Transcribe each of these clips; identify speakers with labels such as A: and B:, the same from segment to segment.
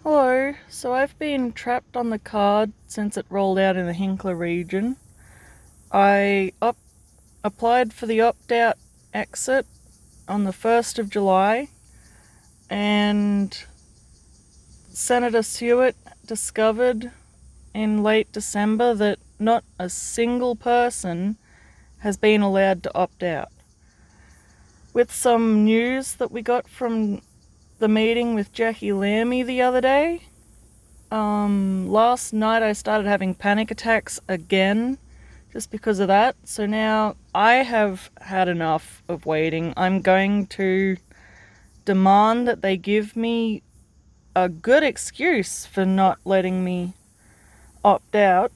A: Hello, so I've been trapped on the card since it rolled out in the Hinkler region. I applied for the opt-out exit on the 1st of July, and Senator Stewart discovered in late December that not a single person has been allowed to opt out. With some news that we got from the meeting with Jackie Lammy the other day, last night I started having panic attacks again just because of that. So now I have had enough of waiting. I'm going to demand that they give me a good excuse for not letting me opt out.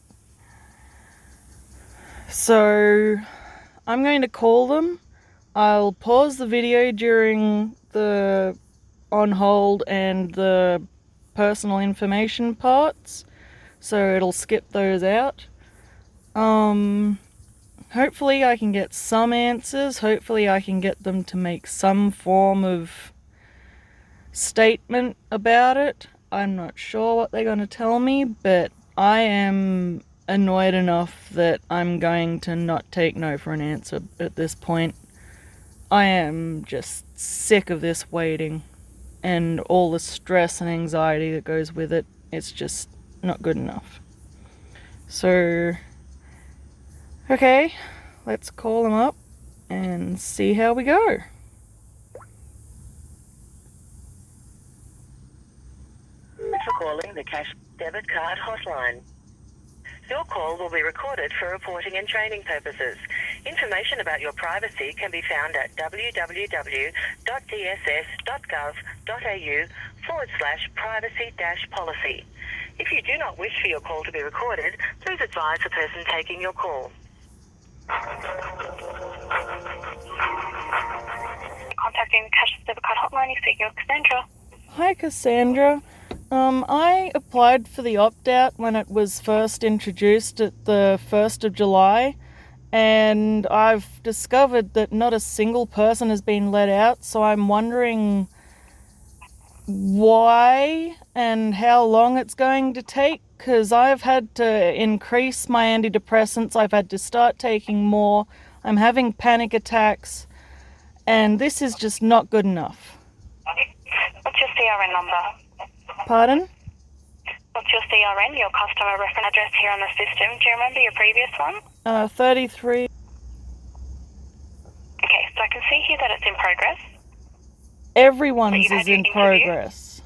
A: So I'm going to call them. I'll pause the video during the on hold and the personal information parts, so it'll skip those out. Hopefully I can get some answers. Hopefully I can get them to make some form of statement about it. I'm not sure what they're going to tell me, but I am annoyed enough that I'm going to not take no for an answer at this point. I am just sick of this waiting and all the stress and anxiety that goes with it. It's just not good enough. So, okay, let's call them up and see how we go.
B: Thanks for calling the Cash Debit Card Hotline. Your call will be recorded for reporting and training purposes. Information about your privacy can be found at www.dss.gov.au/privacy-policy. If you do not wish for your call to be recorded, please advise the person taking your call. Contacting the Cash Debit Card Hotline, you're speaking with Cassandra.
A: Hi, Cassandra. I applied for the opt-out when it was first introduced at the 1st of July, and I've discovered that not a single person has been let out, so I'm wondering why and how long it's going to take, because I've had to increase my antidepressants, I've had to start taking more, I'm having panic attacks, and this is just not good enough.
B: What's your CRN number?
A: Pardon?
B: What's your CRN, your customer reference address here on the system? Do you remember your previous one?
A: 33.
B: Okay, so I can see here that it's in progress.
A: Everyone's is in progress.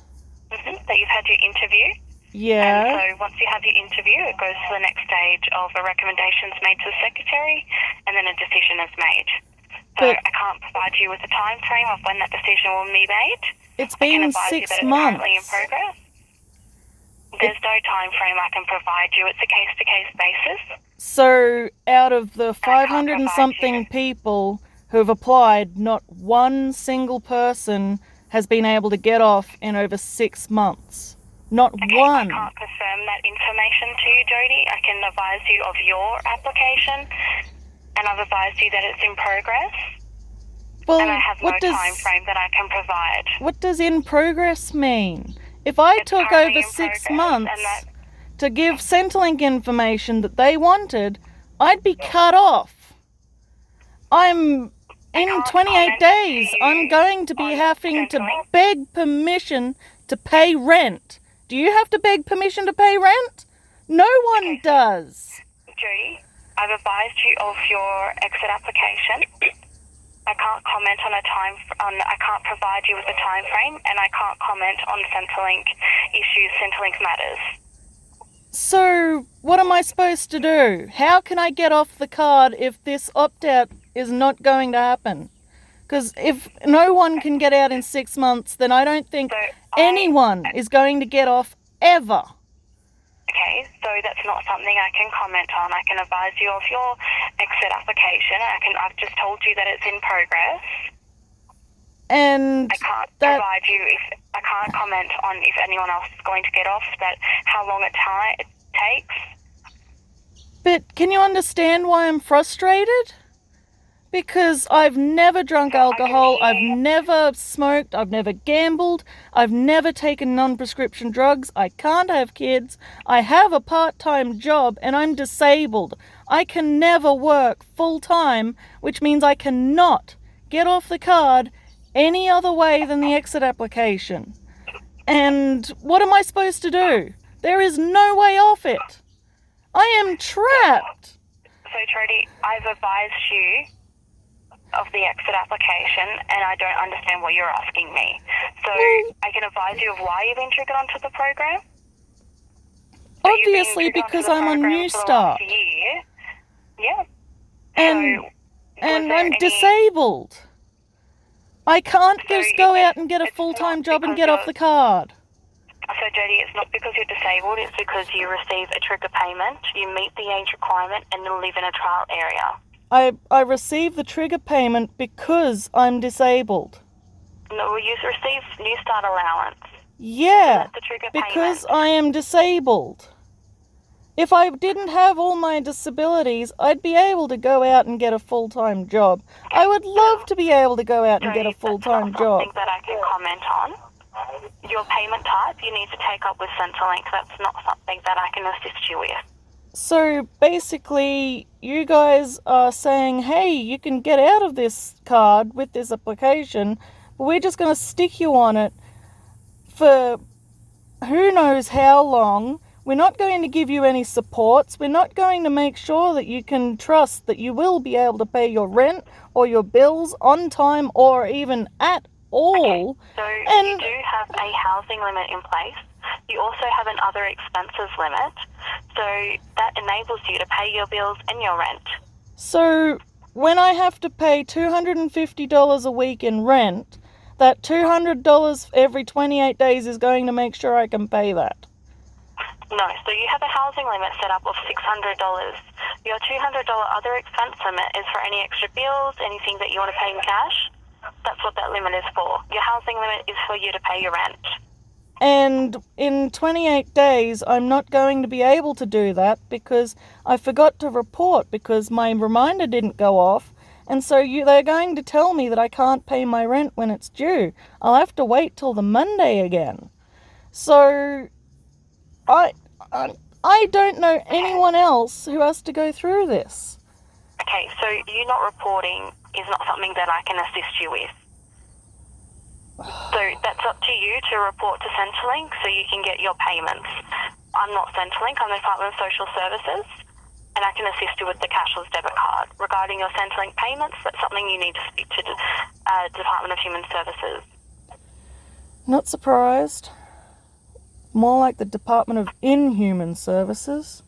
B: That you've had your interview.
A: Yeah.
B: And so once you have your interview, it goes to the next stage of a recommendations made to the secretary, and then a decision is made. So I can't provide you with a time frame of when that decision will be made.
A: It's been 6 months.
B: Currently in progress. There's no time frame I can provide you. It's a case-to-case basis.
A: So out of the 500 and something people who have applied, not one single person has been able to get off in over 6 months. Not one.
B: I can't confirm that information to you, Jody. I can advise you of your application, and I've advised you that it's in progress.
A: Well,
B: and I have no time frame that I can provide.
A: What does in progress mean? If I took over 6 months to give Centrelink information that they wanted, I'd be cut off. In 28 days, I'm going to be having to beg permission to pay rent. Do you have to beg permission to pay rent? No one does.
B: Judy, I've advised you of your exit application. I can't comment on I can't provide you with a time frame, and I can't comment on Centrelink issues, Centrelink matters.
A: So, what am I supposed to do? How can I get off the card if this opt-out is not going to happen? Because if no one can get out in 6 months, then I don't think anyone is going to get off ever.
B: Okay, so that's not something I can comment on. I can advise you of your exit application. I've just told you that it's in progress.
A: And
B: I can't provide you I can't comment on if anyone else is going to get off, how long it takes.
A: But can you understand why I'm frustrated? Because I've never drunk alcohol, I've never smoked, I've never gambled, I've never taken non-prescription drugs, I can't have kids, I have a part-time job, and I'm disabled. I can never work full-time, which means I cannot get off the card any other way than the exit application. And what am I supposed to do? There is no way off it. I am trapped.
B: So, Trudy, I've advised you of the exit application, and I don't understand what you're asking me. So, I can advise you of why you've been triggered onto the program. So
A: Obviously, because I'm on New Start.
B: Yeah.
A: And I'm disabled. I can't just go out and get a full-time job and get off the card.
B: So, Jodie, it's not because you're disabled, it's because you receive a trigger payment, you meet the age requirement, and you live in a trial area.
A: I receive the trigger payment because I'm disabled.
B: No, you receive New Start allowance.
A: Yeah,
B: So that's the trigger
A: because
B: payment.
A: I am disabled. If I didn't have all my disabilities, I'd be able to go out and get a full-time job. I would love to be able to go out and get a full-time job.
B: That's not something that I can comment on. Your payment type you need to take up with Centrelink. That's not something that I can assist you with.
A: So basically, you guys are saying, hey, you can get out of this card with this application, but we're just going to stick you on it for who knows how long. We're not going to give you any supports. We're not going to make sure that you can trust that you will be able to pay your rent or your bills on time or even at all.
B: Okay, so you do have a housing limit in place. You also have an other expenses limit. So that enables you to pay your bills and your rent.
A: So when I have to pay $250 a week in rent, that $200 every 28 days is going to make sure I can pay that.
B: No, so you have a housing limit set up of $600. Your $200 other expense limit is for any extra bills, anything that you want to pay in cash. That's what that limit is for. Your housing limit is for you to pay your rent.
A: And in 28 days, I'm not going to be able to do that because I forgot to report because my reminder didn't go off. And so they're going to tell me that I can't pay my rent when it's due. I'll have to wait till the Monday again. So I don't know anyone else who has to go through this.
B: Okay, so you not reporting is not something that I can assist you with. So that's up to you to report to Centrelink so you can get your payments. I'm not Centrelink, I'm the Department of Social Services, and I can assist you with the cashless debit card. Regarding your Centrelink payments, that's something you need to speak to the Department of Human Services.
A: Not surprised. More like the Department of Inhuman Services.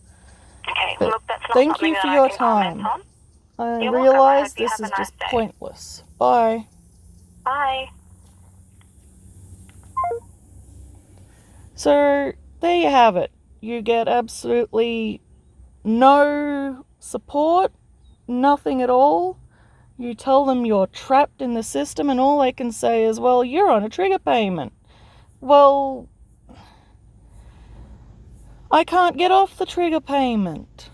B: Okay,
A: But
B: look, that's not
A: thank
B: something
A: you for
B: that
A: your
B: I can comment
A: time.
B: on.
A: I
B: You're
A: realise
B: welcome. I hope you
A: this
B: have a
A: is
B: nice
A: just
B: day.
A: pointless. Bye.
B: Bye.
A: So, there you have it. You get absolutely no support, nothing at all. You tell them you're trapped in the system, and all they can say is, well, you're on a trigger payment. Well, I can't get off the trigger payment.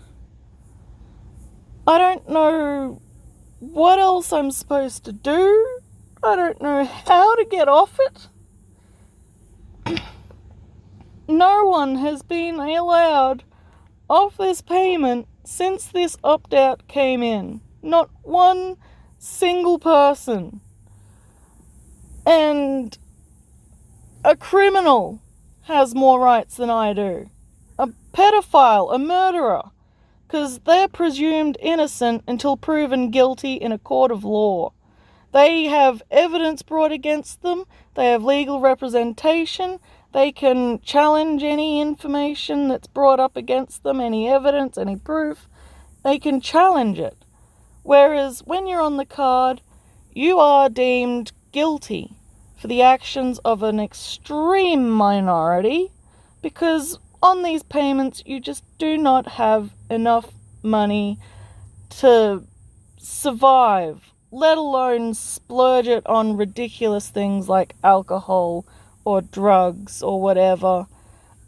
A: I don't know what else I'm supposed to do. I don't know how to get off it. No one has been allowed off this payment since this opt-out came in. Not one single person. And a criminal has more rights than I do. A pedophile, a murderer. Because they're presumed innocent until proven guilty in a court of law. They have evidence brought against them. They have legal representation. They can challenge any information that's brought up against them, any evidence, any proof. They can challenge it. Whereas when you're on the card, you are deemed guilty for the actions of an extreme minority because on these payments you just do not have enough money to survive, let alone splurge it on ridiculous things like alcohol or drugs or whatever.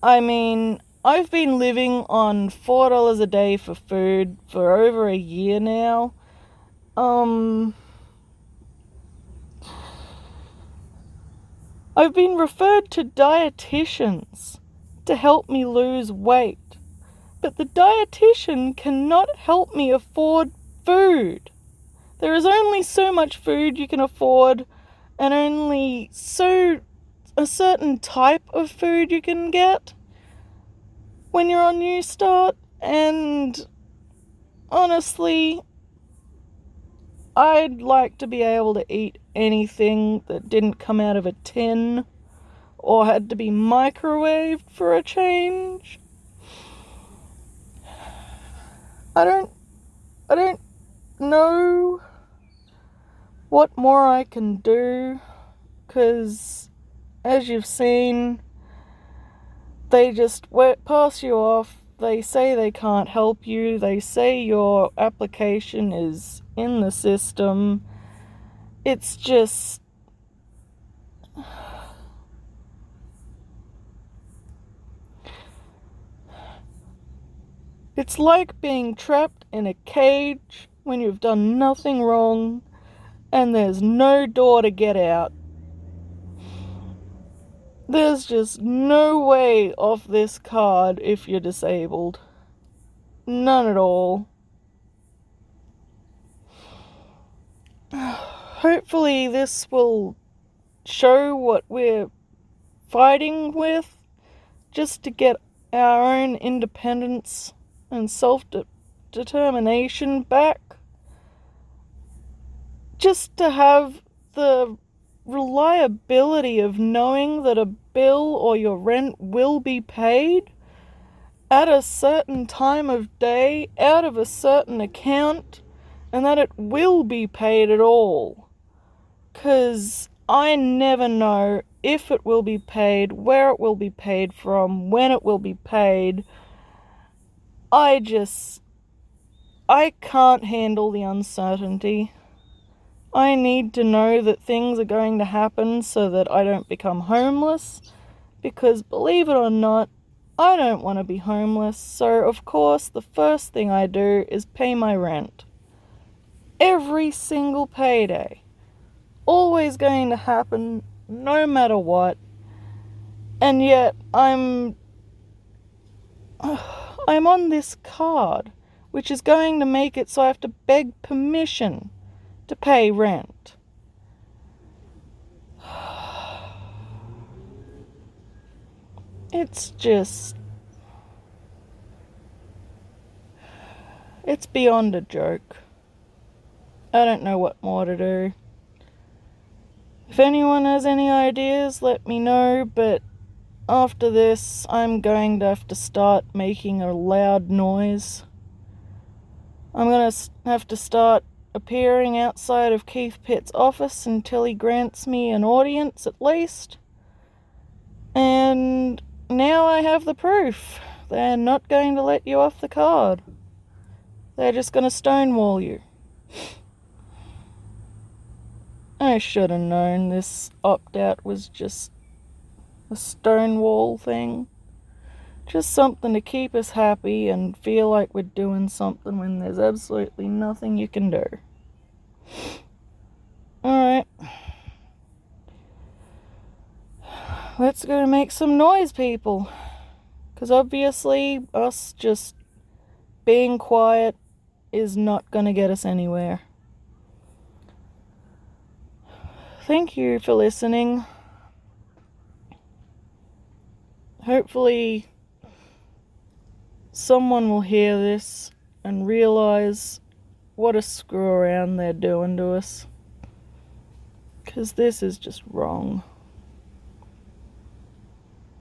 A: I mean, I've been living on $4 a day for food for over a year now, I've been referred to dietitians to help me lose weight, but the dietitian cannot help me afford food. There is only so much food you can afford, and only a certain type of food you can get when you're on New Start, and honestly, I'd like to be able to eat anything that didn't come out of a tin or had to be microwaved for a change. I don't know what more I can do, because as you've seen, they just pass you off. They say they can't help you. They say your application is in the system. It's just... it's like being trapped in a cage when you've done nothing wrong and there's no door to get out. There's just no way off this card if you're disabled. None at all. Hopefully this will show what we're fighting with, just to get our own independence and self-determination back. Just to have the reliability of knowing that a bill or your rent will be paid at a certain time of day out of a certain account, and that it will be paid at all. 'Cause I never know if it will be paid, where it will be paid from, when it will be paid. I can't handle the uncertainty. I need to know that things are going to happen so that I don't become homeless, because believe it or not, I don't want to be homeless. So of course the first thing I do is pay my rent. Every single payday. Always going to happen, no matter what. And yet I'm on this card, which is going to make it so I have to beg permission to pay rent. It's just... it's beyond a joke. I don't know what more to do. If anyone has any ideas, let me know, but after this, I'm going to have to start making a loud noise. I'm going to have to start appearing outside of Keith Pitt's office until he grants me an audience at least. And now I have the proof. They're not going to let you off the card. They're just going to stonewall you. I should have known this opt-out was just a stonewall thing. Just something to keep us happy and feel like we're doing something when there's absolutely nothing you can do. Alright. Let's go make some noise, people. Because obviously, us just being quiet is not going to get us anywhere. Thank you for listening. Hopefully someone will hear this and realize what a screw around they're doing to us. 'Cause this is just wrong.